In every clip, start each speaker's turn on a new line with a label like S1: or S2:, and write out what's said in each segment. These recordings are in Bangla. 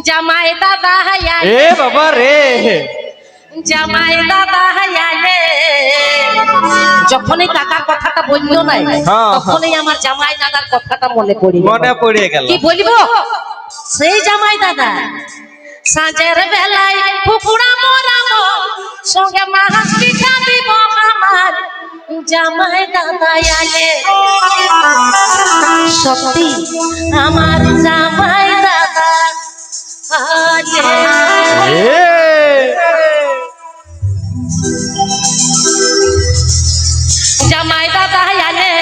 S1: জামাই দাদা হায়া
S2: এ বাবা রে
S1: জামাই দাদা হায়া যখনই কাকার কথাটা বললো না তখনই আমার জামাই দাদার কথাটা মনে পড়ে
S2: গেল।
S1: কি বলবো সেই জামাই দাদা সাঁঝের বেলায় ফুকুড়া মোরামো সঙ্গে মাছ পিঠা দিব আমার জামাই দাদা আলে সত্যি আমার জামাই দাদা আলে জামাই দাদা আলে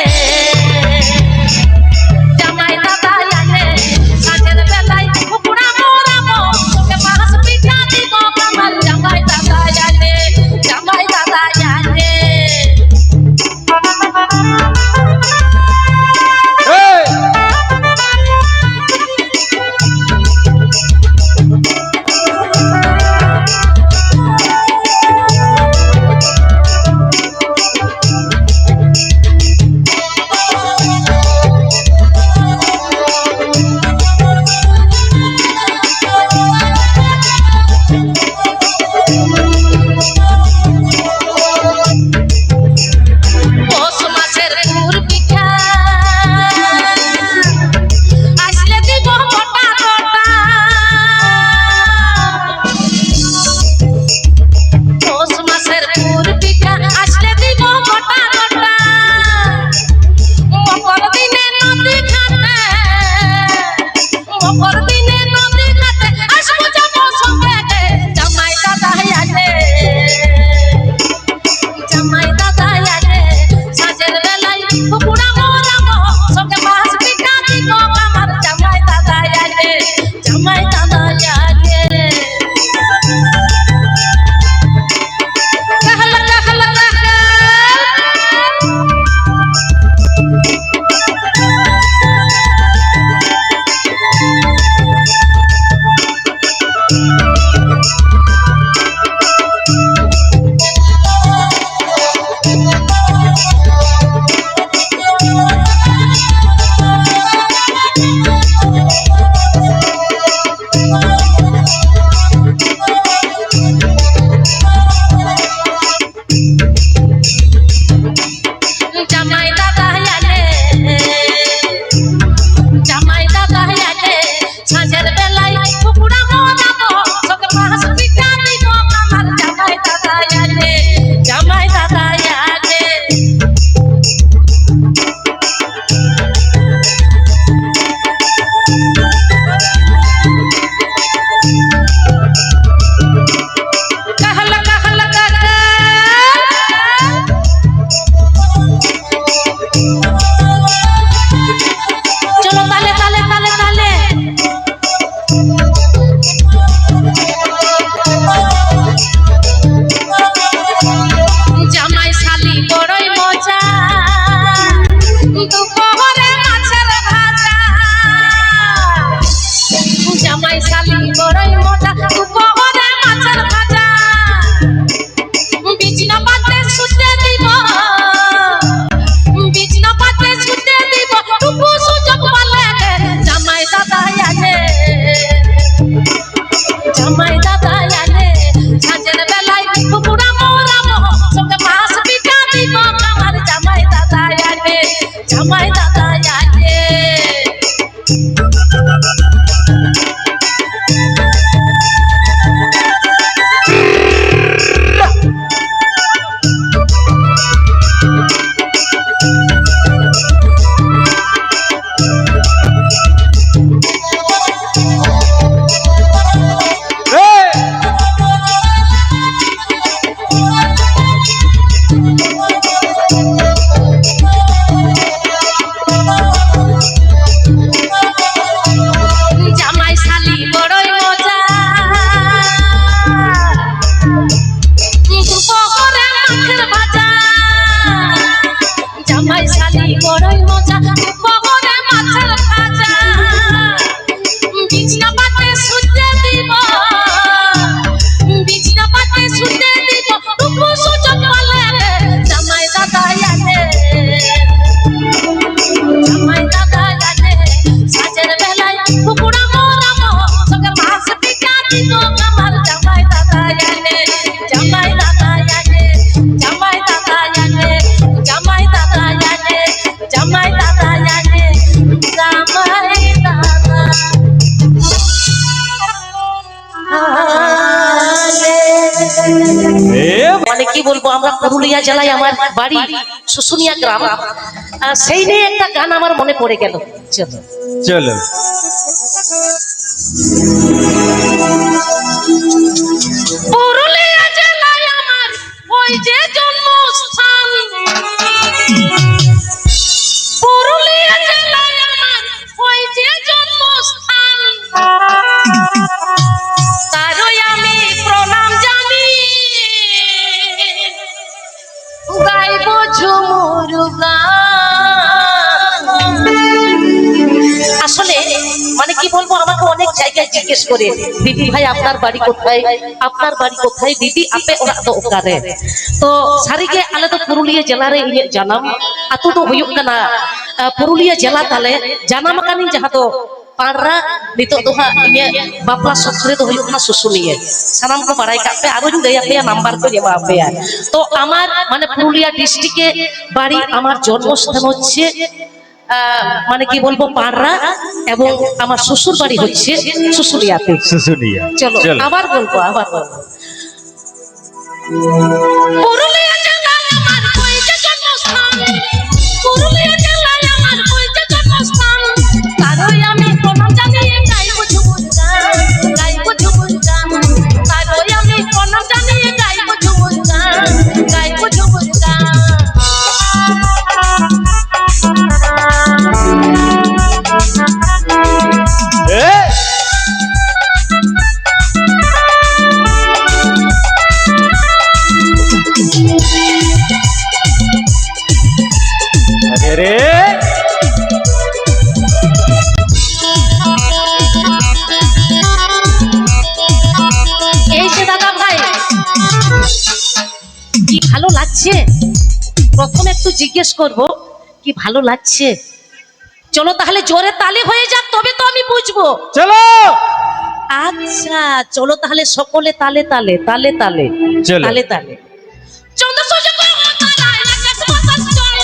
S1: জামাই দাদা আলে সাঁঝের বেলায় ফুকুড়া মোরামো সঙ্গে মাছ পিঠা দিব আমার জামাই দাদা আলে জামাই দাদা আলে di go kamal jamai tata yane jamai tata yane jamai tata yane jamai tata yane jamai tata yane jamai tata মানে কি বলবো আমরা পুরুলিয়া জেলায় আমার বাড়ি শুশুনিয়া গ্রাম সেই নিয়ে একটা গান আমার মনে পড়ে গেল চলো
S2: চলো
S1: পুরুলিয়া জেলায় আমার ওই যে জন্মস্থান পুরুলিয়া জেলায় আমার ওই যে জন্মস্থান তারই আমি প্রণাম জানি গাইব ঝুমুর গান আসলে মানে কি বলবো আমাকে অনেক জায়গায় জিজ্ঞেস করে দিদি ভাই আপনার বাড়ি কোথায় দিদি আপে ওরা তো ওকারে তো সারিগে আলে তো পুরুলিয়া জেলারে ইᱧ জানাম আতো তো ᱦᱩᱭᱩᱜ ᱠᱟᱱᱟ পুরুলিয়া জেলা তালে জানাম কানি যাহা তো পাড়রা নিতো তো হা ইᱧ বাপলা সফরে তো ᱦᱩᱭᱩᱜ ᱠᱟᱱᱟ শুশুনিয়া সানাম কো বাড়াই কাপে আরোñ দেয়া পেয়া নাম্বার কো এমা পেয়া তো আমার মানে পুরুলিয়া ডিস্ট্রিক্টে বাড়ি আমার জন্মস্থান হচ্ছে মানে কি বলবো পাড়রা এবং আমার শ্বশুর বাড়ি হচ্ছে শুশুনিয়াতে
S2: শুশুনিয়া
S1: চলো আবার বলবো পুরুলিয়া জেলায় আমার ওই যে জন্মস্থান পুরুলিয়া জেলায় আমার ওই যে জন্মস্থান তারই আমি প্রণাম জানিয়ে গাইব ঝুমুর গান তারই আমি প্রণাম জানিয়ে গাইব ঝুমুর গান
S2: রে
S1: এই যে দাদা ভাই কি ভালো লাগছে প্রথমে একটু জিজ্ঞেস করব কি ভালো লাগছে চলো তাহলে জোরে তালি হয়ে যাক তবে তো আমি বুঝবো
S2: চলো
S1: আচ্ছা চলো তাহলে সকলে তালে তালে তালে তালে
S2: চলো।
S1: তালে তালে চন্দ্র সূর্য গ্রহ তারা আকাশ বাতাস জল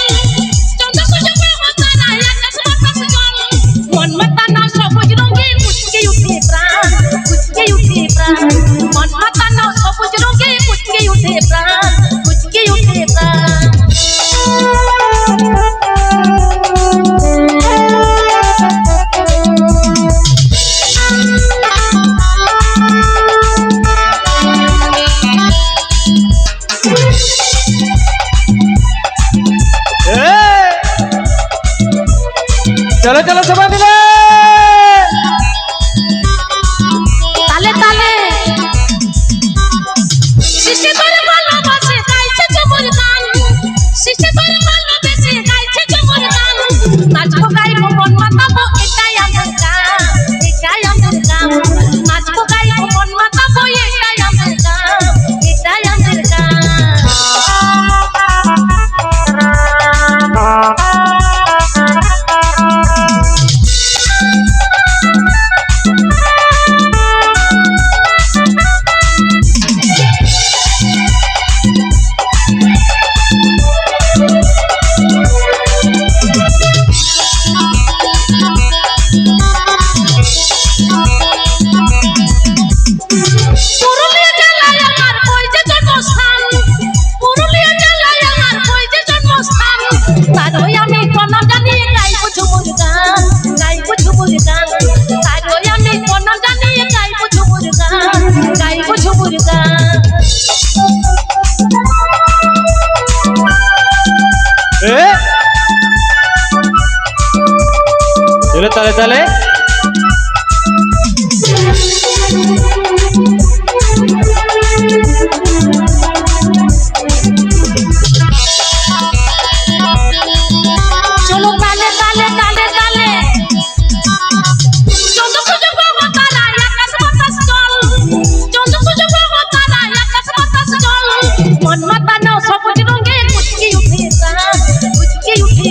S1: চন্দ্র সূর্য গ্রহ তারা আকাশ বাতাস জল মন মাতানো সবুজ রঙে মুচকে উঠে প্রাণ মন মাতানো সবুজ রঙে মুচকে উঠে প্রাণ
S2: চলো চলো সবাই মিলে
S1: তালে তালে সৃষ্টি করে ভালোবাসে গাইছে ঝুমুর গান সৃষ্টি করে ভালোবেসে গাইছে ঝুমুর গান নাচবো গাইবো মন মাতাবো এটাই আমার গান নাচবো গাইবো মন মাতাবো এটাই আমার গান
S2: চলো তালে তালে
S1: চলো তালে তালে তালে তালে চন্দ্র সূর্য গ্রহ তারা আকাশ বাতাস জল চন্দ্র সূর্য গ্রহ তারা আকাশ বাতাস জল মন মাতানো সবুজ রঙে মুচকি উঠে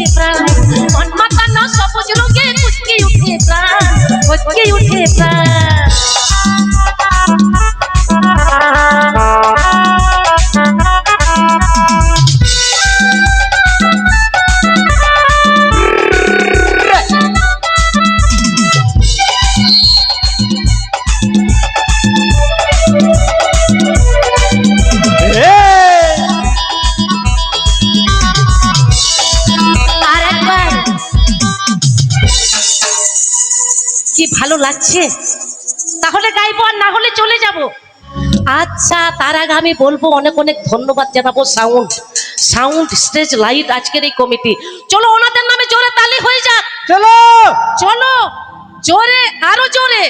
S1: প্রাণ মন মাতানো সবুজ রঙে মুচকি উঠে প্রাণ কি ভালো লাগছে? তাহলে গাইবো আর না হলে চলে যাব। আচ্ছা, তার আগে আমি বলবো অনেক অনেক ধন্যবাদ জানাবো সাউন্ড স্টেজ লাইট আজকের এই কমিটি। চলো ওনাদের নামে জোরে তালি হয়ে যাক।
S2: চলো
S1: চলো জোরে, আরো জোরে।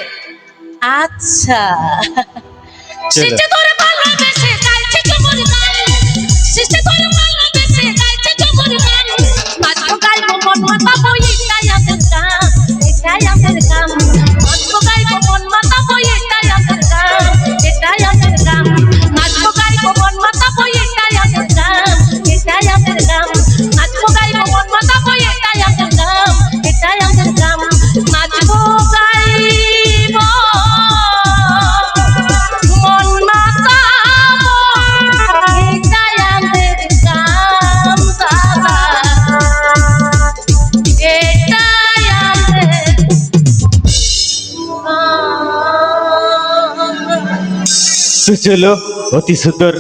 S1: আচ্ছা, সিস্টে ধরে ভালোবেসে গাইছে চমর গান, সিস্টে ধরে ভালোবেসে গাইছে চমর গান। নাচবো গাইবো মন মাতাবো এটাই আমাদের কাম, এটাই আমাদের কাম। নাচবো গাইবো মন মাতাবো এটাই আমাদের কাম, এটাই আমাদের কাম। নাচবো গাইবো মন মাতাবো এটাই আমাদের কাম, এটাই আমাদের কাম। নাচবো গাইবো মন মাতাবো এটাই আমাদের কাম, এটাই আমাদের কাম। নাচবো গাইবো মন মাতাবো এটাই আমাদের কাম দাদা, এটাই আমাদের কাম।
S2: তো চলো, অতি সুন্দর